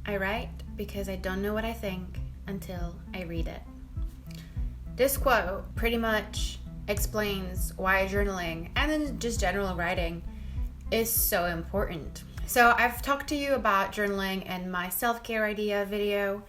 I write because I don't know what I think until I read it. This quote pretty much explains why journaling and then just general writing is so important. So I've talked to you about journaling in my self-care idea video.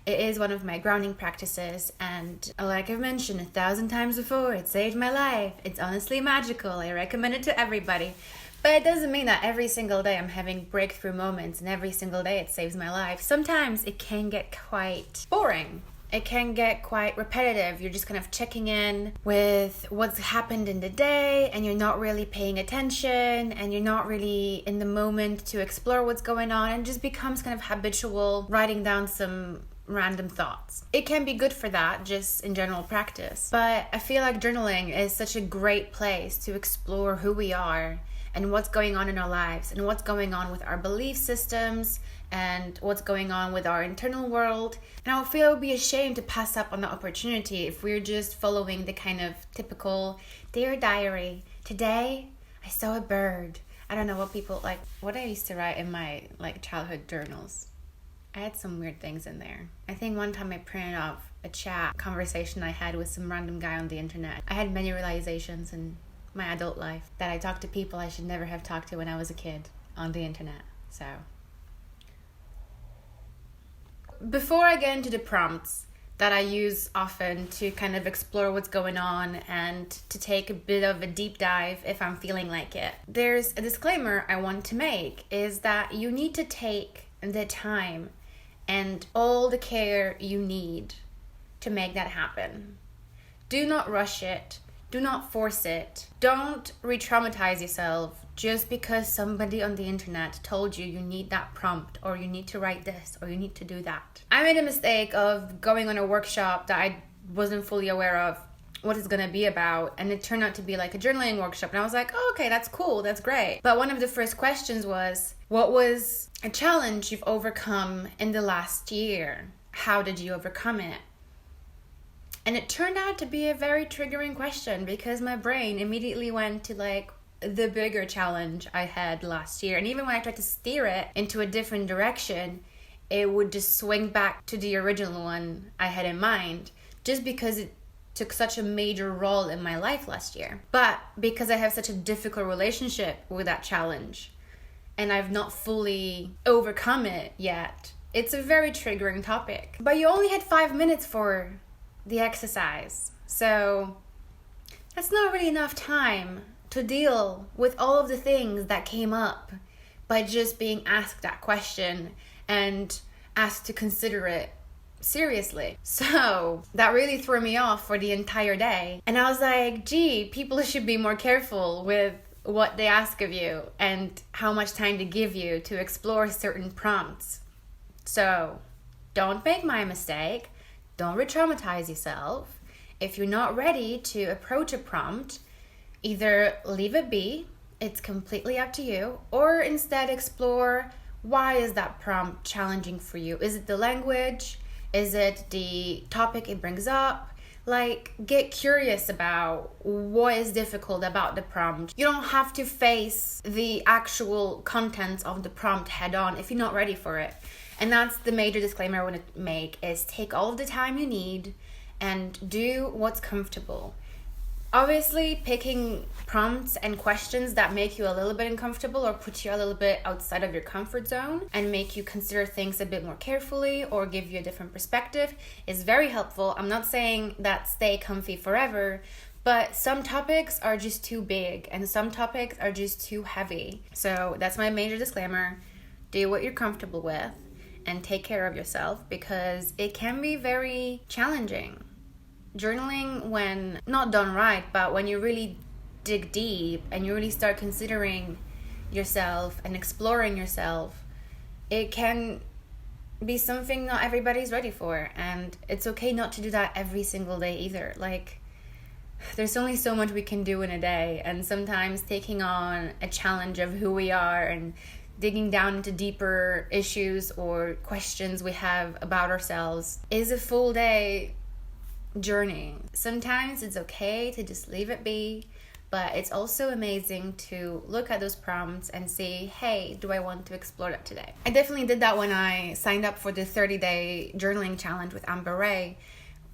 It is one of my grounding practices, and like I've mentioned 1,000 times before, it saved my life. It's honestly magical. I recommend it to everybody. But it doesn't mean that every single day I'm having breakthrough moments and every single day it saves my life. Sometimes it can get quite boring. It can get quite repetitive. You're just kind of checking in with what's happened in the day and you're not really paying attention and you're not really in the moment to explore what's going on, and it just becomes kind of habitual writing down some random thoughts. It can be good for that, just in general practice. But I feel like journaling is such a great place to explore who we are and what's going on in our lives and what's going on with our belief systems and what's going on with our internal world. And I feel it would be a shame to pass up on the opportunity if we're just following the kind of typical Dear Diary, today I saw a bird. I don't know what people like, what I used to write in my childhood journals. I had some weird things in there. I think one time I printed off a chat conversation I had with some random guy on the internet. I had many realizations in my adult life that I talked to people I should never have talked to when I was a kid on the internet. So before I get into the prompts that I use often to kind of explore what's going on and to take a bit of a deep dive if I'm feeling like it, there's a disclaimer I want to make, is that you need to take the time and all the care you need to make that happen. Do not rush it. Do not force it. Don't re-traumatize yourself just because somebody on the internet told you need that prompt, or you need to write this, or you need to do that. I made a mistake of going on a workshop that I wasn't fully aware of what it's going to be about, and it turned out to be like a journaling workshop, and I was like, oh, okay, that's cool, that's great. But one of the first questions was, what was a challenge you've overcome in the last year? How did you overcome it? And it turned out to be a very triggering question because my brain immediately went to the bigger challenge I had last year. And even when I tried to steer it into a different direction, it would just swing back to the original one I had in mind, just because it took such a major role in my life last year. But because I have such a difficult relationship with that challenge and I've not fully overcome it yet, it's a very triggering topic. But you only had 5 minutes for the exercise, so that's not really enough time to deal with all of the things that came up by just being asked that question and asked to consider it seriously. So that really threw me off for the entire day, and I was like, gee, people should be more careful with what they ask of you and how much time to give you to explore certain prompts. So don't make my mistake. Don't re-traumatize yourself. If you're not ready to approach a prompt, either leave it be, it's completely up to you, or instead explore, why is that prompt challenging for you? Is it the language? Is it the topic it brings up? Get curious about what is difficult about the prompt. You don't have to face the actual contents of the prompt head on if you're not ready for it. And that's the major disclaimer I want to make, is take all of the time you need and do what's comfortable. Obviously, picking prompts and questions that make you a little bit uncomfortable or put you a little bit outside of your comfort zone and make you consider things a bit more carefully or give you a different perspective is very helpful. I'm not saying that stay comfy forever, but some topics are just too big and some topics are just too heavy. So that's my major disclaimer. Do what you're comfortable with and take care of yourself, because it can be very challenging. Journaling, when not done right, but when you really dig deep and you really start considering yourself and exploring yourself, it can be something not everybody's ready for, and it's okay not to do that every single day either. There's only so much we can do in a day, and sometimes taking on a challenge of who we are and digging down into deeper issues or questions we have about ourselves is a full day journey. Sometimes it's okay to just leave it be, but it's also amazing to look at those prompts and say, hey, do I want to explore that today? I definitely did that when I signed up for the 30-day journaling challenge with Amber Ray.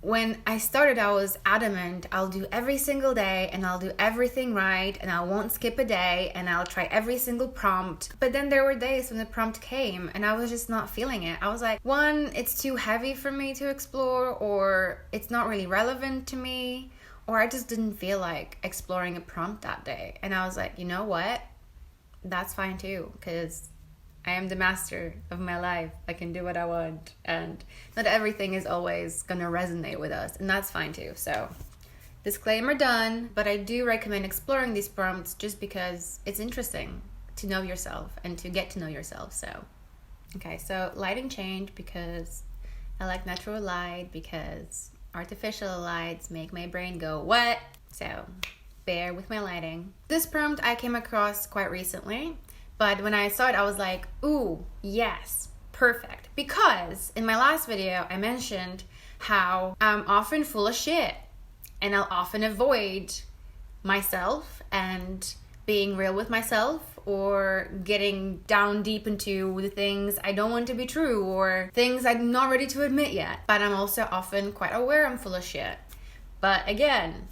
When I started, I was adamant, I'll do every single day and I'll do everything right and I won't skip a day and I'll try every single prompt. But then there were days when the prompt came and I was just not feeling it. I was like, one, it's too heavy for me to explore, or it's not really relevant to me, or I just didn't feel like exploring a prompt that day. And I was like, you know what? That's fine too, because I am the master of my life. I can do what I want, and not everything is always gonna resonate with us, and that's fine too. So, disclaimer done, but I do recommend exploring these prompts just because it's interesting to know yourself and to get to know yourself. So, okay, so lighting changed because I like natural light, because artificial lights make my brain go, what? So, bear with my lighting. This prompt I came across quite recently. But when I saw it, I was like, ooh, yes, perfect. Because in my last video, I mentioned how I'm often full of shit and I'll often avoid myself and being real with myself, or getting down deep into the things I don't want to be true, or things I'm not ready to admit yet. But I'm also often quite aware I'm full of shit. But again,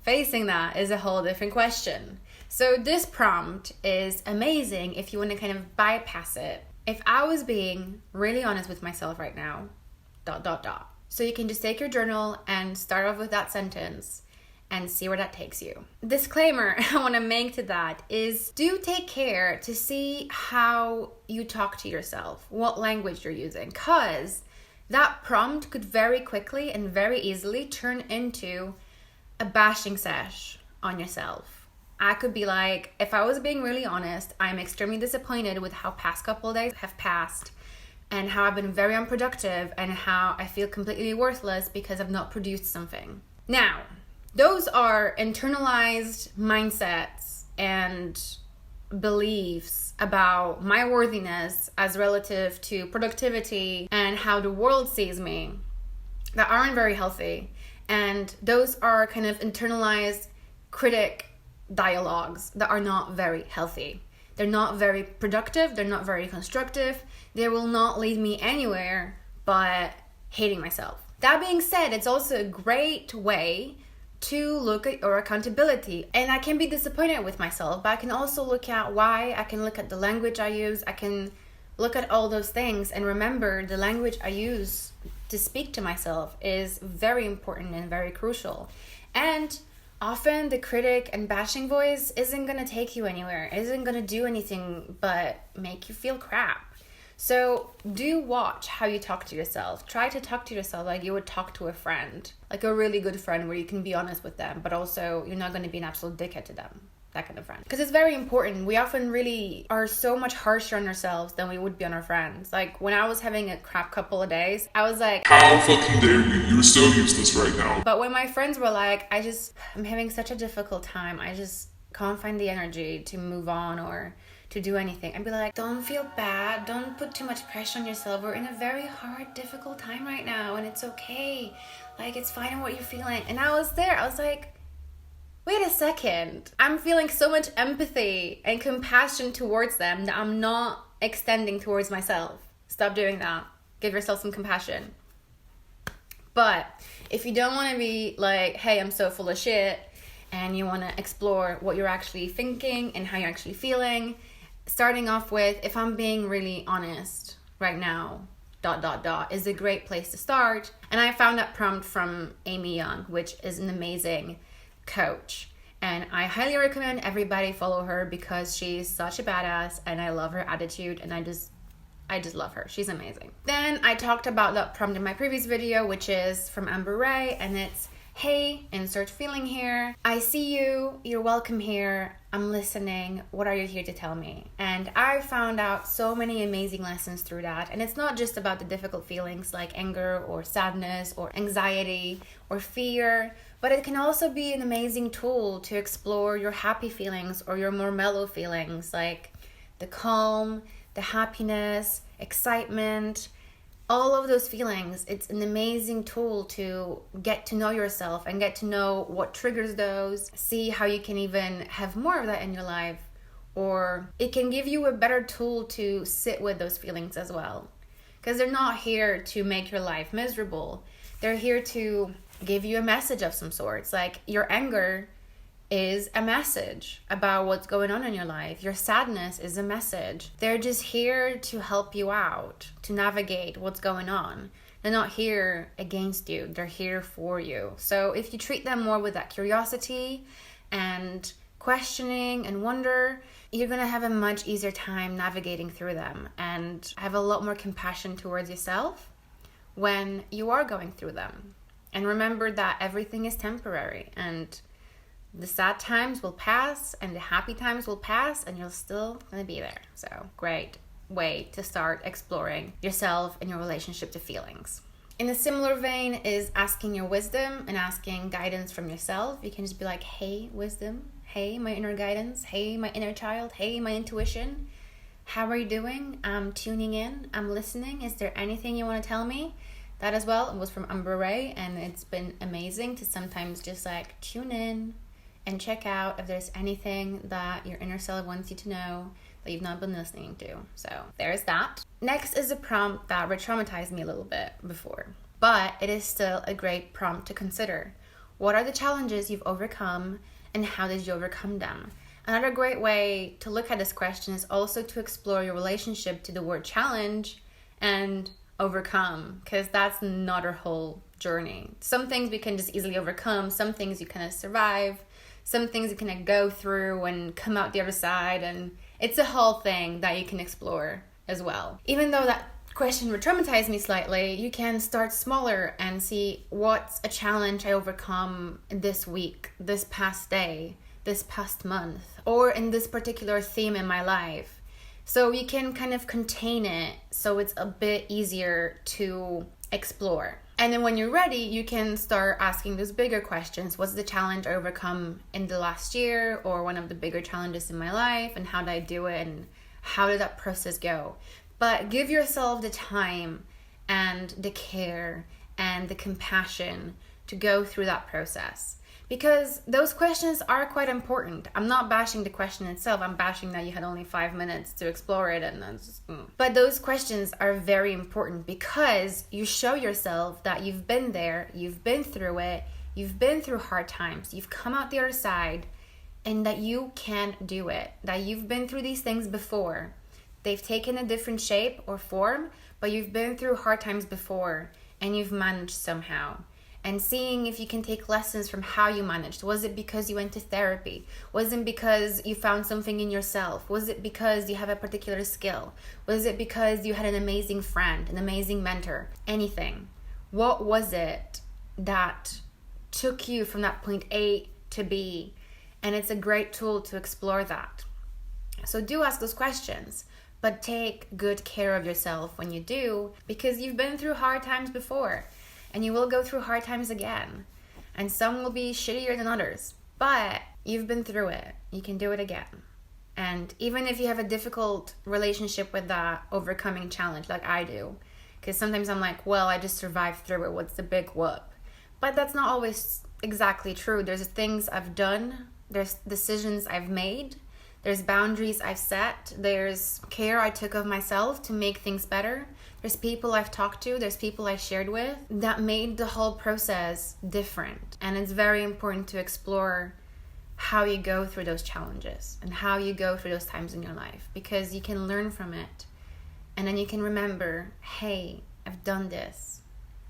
facing that is a whole different question. So this prompt is amazing if you want to kind of bypass it. If I was being really honest with myself right now, ... So you can just take your journal and start off with that sentence and see where that takes you. Disclaimer I want to make to that is, do take care to see how you talk to yourself, what language you're using, because that prompt could very quickly and very easily turn into a bashing sesh on yourself. I could be like, if I was being really honest, I'm extremely disappointed with how past couple of days have passed and how I've been very unproductive and how I feel completely worthless because I've not produced something. Now, those are internalized mindsets and beliefs about my worthiness as relative to productivity and how the world sees me that aren't very healthy. And those are kind of internalized critic dialogues that are not very healthy. They're not very productive, they're not very constructive, they will not lead me anywhere but hating myself. That being said, it's also a great way to look at your accountability. And I can be disappointed with myself, but I can also look at why, I can look at the language I use, I can look at all those things and remember the language I use to speak to myself is very important and very crucial. And often the critic and bashing voice isn't going to take you anywhere, isn't going to do anything but make you feel crap. So do watch how you talk to yourself. Try to talk to yourself like you would talk to a friend, like a really good friend where you can be honest with them, but also you're not going to be an absolute dickhead to them. That kind of friend. Because it's very important. We often really are so much harsher on ourselves than we would be on our friends. Like when I was having a crap couple of days, I was like, how fucking dare you? You're so useless right now. But when my friends were like, I'm having such a difficult time. I just can't find the energy to move on or to do anything. I'd be like, don't feel bad. Don't put too much pressure on yourself. We're in a very hard, difficult time right now and it's okay. Like it's fine what you're feeling. And I was there. I was like, wait a second, I'm feeling so much empathy and compassion towards them that I'm not extending towards myself. Stop doing that. Give yourself some compassion. But if you don't want to be like, hey, I'm so full of shit, and you want to explore what you're actually thinking and how you're actually feeling, starting off with, if I'm being really honest right now, ... is a great place to start. And I found that prompt from Amy Young, which is an amazing coach, and I highly recommend everybody follow her because she's such a badass and I love her attitude and I just love her. She's amazing. Then I talked about that prompt in my previous video, which is from Amber Ray, and it's, hey, insert feeling here. I see you. You're welcome here. I'm listening. What are you here to tell me? And I found out so many amazing lessons through that. And it's not just about the difficult feelings like anger or sadness or anxiety or fear, but it can also be an amazing tool to explore your happy feelings or your more mellow feelings, like the calm, the happiness, excitement, All of those feelings, it's an amazing tool to get to know yourself and get to know what triggers those, see how you can even have more of that in your life, or it can give you a better tool to sit with those feelings as well. Because they're not here to make your life miserable. They're here to give you a message of some sorts. Like your anger is a message about what's going on in your life. Your sadness is a message. They're just here to help you out, to navigate what's going on. They're not here against you. They're here for you. So if you treat them more with that curiosity and questioning and wonder, you're going to have a much easier time navigating through them and have a lot more compassion towards yourself when you are going through them. And remember that everything is temporary, and the sad times will pass and the happy times will pass, and you're still going to be there. So great way to start exploring yourself and your relationship to feelings. In a similar vein is asking your wisdom and asking guidance from yourself. You can just be like, hey, wisdom. Hey, my inner guidance. Hey, my inner child. Hey, my intuition. How are you doing? I'm tuning in. I'm listening. Is there anything you want to tell me? That as well, it was from Umber Ray, and it's been amazing to sometimes just like tune in and check out if there's anything that your inner self wants you to know that you've not been listening to. So there's that. Next is a prompt that re-traumatized me a little bit before, but it is still a great prompt to consider. What are the challenges you've overcome, and how did you overcome them? Another great way to look at this question is also to explore your relationship to the word challenge and overcome, because that's not our whole journey. Some things we can just easily overcome, some things you kind of survive, some things you kind of go through and come out the other side, and it's a whole thing that you can explore as well. Even though that question re-traumatized me slightly, you can start smaller and see what's a challenge I overcome this week, this past day, this past month, or in this particular theme in my life. So you can kind of contain it so it's a bit easier to explore. And then when you're ready, you can start asking those bigger questions. What's the challenge I overcome in the last year, or one of the bigger challenges in my life, and how did I do it, and how did that process go? But give yourself the time and the care and the compassion to go through that process. Because those questions are quite important. I'm not bashing the question itself. I'm bashing that you had only 5 minutes to explore it. But those questions are very important because you show yourself that you've been there, you've been through it, you've been through hard times, you've come out the other side, and that you can do it. That you've been through these things before. They've taken a different shape or form, but you've been through hard times before and you've managed somehow. And seeing if you can take lessons from how you managed. Was it because you went to therapy? Was it because you found something in yourself? Was it because you have a particular skill? Was it because you had an amazing friend, an amazing mentor? Anything. What was it that took you from that point A to B? And it's a great tool to explore that. So do ask those questions, but take good care of yourself when you do, because you've been through hard times before. And you will go through hard times again. And some will be shittier than others. But you've been through it. You can do it again. And even if you have a difficult relationship with that overcoming challenge, like I do, because sometimes I'm like, well, I just survived through it. What's the big whoop? But that's not always exactly true. There's things I've done. There's decisions I've made. There's boundaries I've set. There's care I took of myself to make things better. There's people I've talked to, there's people I shared with that made the whole process different. And it's very important to explore how you go through those challenges and how you go through those times in your life, because you can learn from it. And then you can remember, hey, I've done this.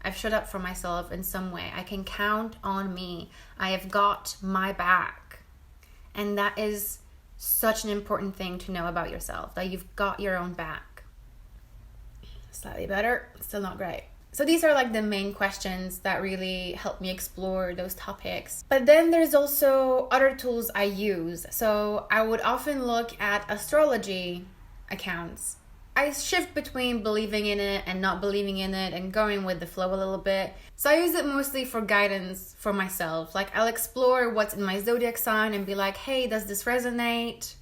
I've showed up for myself in some way. I can count on me. I have got my back. And that is such an important thing to know about yourself, that you've got your own back. Slightly better, still not great. So these are like the main questions that really help me explore those topics. But then there's also other tools I use. So I would often look at astrology accounts. I shift between believing in it and not believing in it and going with the flow a little bit. So I use it mostly for guidance for myself. Like I'll explore what's in my zodiac sign and be like, hey, does this resonate?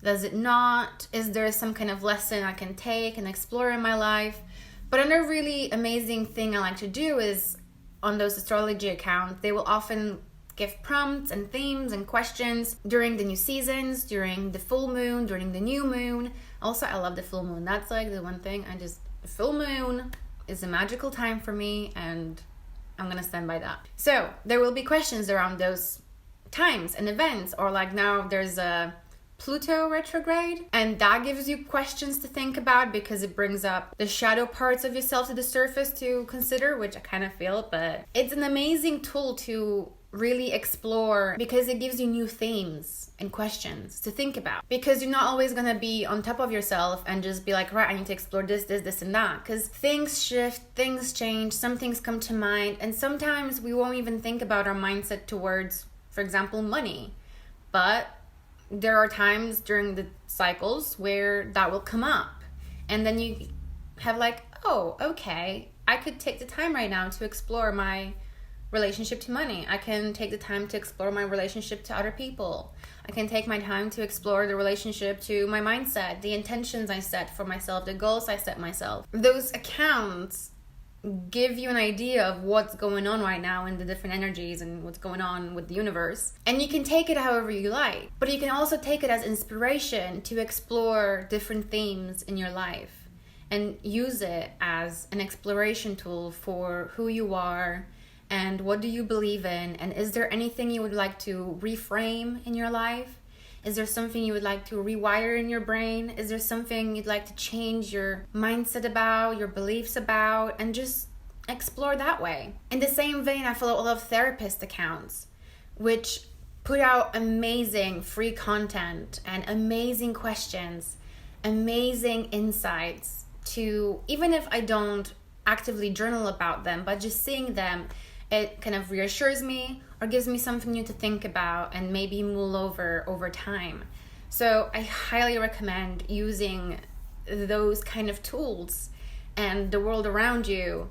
Does it not? Is there some kind of lesson I can take and explore in my life? But another really amazing thing I like to do is on those astrology accounts, they will often give prompts and themes and questions during the new seasons, during the full moon, during the new moon. Also, I love the full moon. That's like the one thing the full moon is a magical time for me, and I'm gonna stand by that. So there will be questions around those times and events, or like now there's a Pluto retrograde, and that gives you questions to think about because it brings up the shadow parts of yourself to the surface to consider, which I kind of feel, but it's an amazing tool to really explore because it gives you new themes and questions to think about, because you're not always going to be on top of yourself and just be like, right, I need to explore this and that, because things shift, things change, some things come to mind, and sometimes we won't even think about our mindset towards, for example, money. But there are times during the cycles where that will come up, and then you have like, oh, okay, I could take the time right now to explore my relationship to money. I can take the time to explore my relationship to other people. I can take my time to explore the relationship to my mindset, the intentions I set for myself, the goals I set myself. Those accounts give you an idea of what's going on right now in the different energies and what's going on with the universe. And you can take it however you like, but you can also take it as inspiration to explore different themes in your life and use it as an exploration tool for who you are and what do you believe in, and is there anything you would like to reframe in your life? Is there something you would like to rewire in your brain? Is there something you'd like to change your mindset about, your beliefs about, and just explore that way? In the same vein, I follow a lot of therapist accounts, which put out amazing free content and amazing questions, amazing insights to, even if I don't actively journal about them, but just seeing them, it kind of reassures me or gives me something new to think about and maybe mull over time. So I highly recommend using those kind of tools and the world around you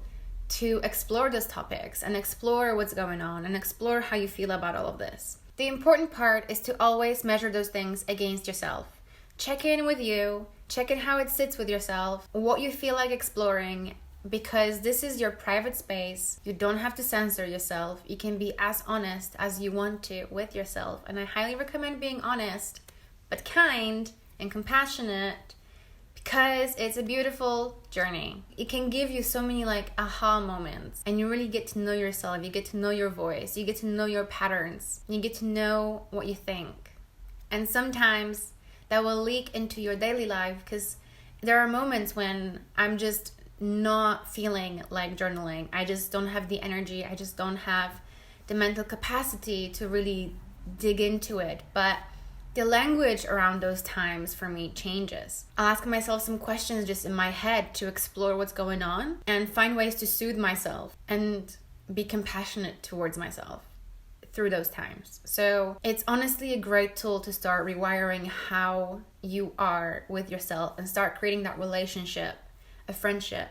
to explore those topics and explore what's going on and explore how you feel about all of this. The important part is to always measure those things against yourself. Check in with you, check in how it sits with yourself, what you feel like exploring, because this is your private space. You don't have to censor yourself. You can be as honest as you want to with yourself. And I highly recommend being honest, but kind and compassionate, because it's a beautiful journey. It can give you so many like aha moments, and you really get to know yourself. You get to know your voice. You get to know your patterns. You get to know what you think. And sometimes that will leak into your daily life, because there are moments when I'm just not feeling like journaling. I just don't have the energy. I just don't have the mental capacity to really dig into it. But the language around those times for me changes. I'll ask myself some questions just in my head to explore what's going on and find ways to soothe myself and be compassionate towards myself through those times. So it's honestly a great tool to start rewiring how you are with yourself and start creating that relationship, a friendship.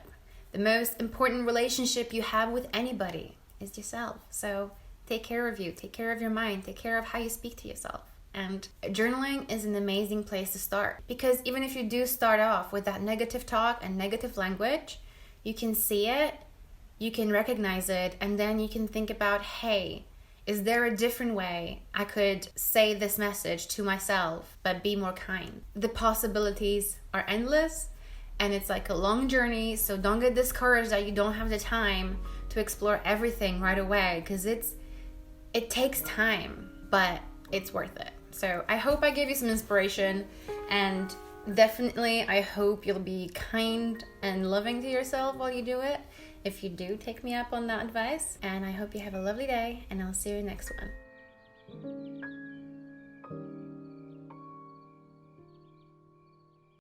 The most important relationship you have with anybody is yourself. So take care of you, take care of your mind, take care of how you speak to yourself. And journaling is an amazing place to start, because even if you do start off with that negative talk and negative language, you can see it, you can recognize it, and then you can think about, hey, is there a different way I could say this message to myself but be more kind? The possibilities are endless. And it's like a long journey, so don't get discouraged that you don't have the time to explore everything right away, because it takes time, but it's worth it. So I hope I gave you some inspiration, and definitely I hope you'll be kind and loving to yourself while you do it. If you do, take me up on that advice, and I hope you have a lovely day, and I'll see you next one.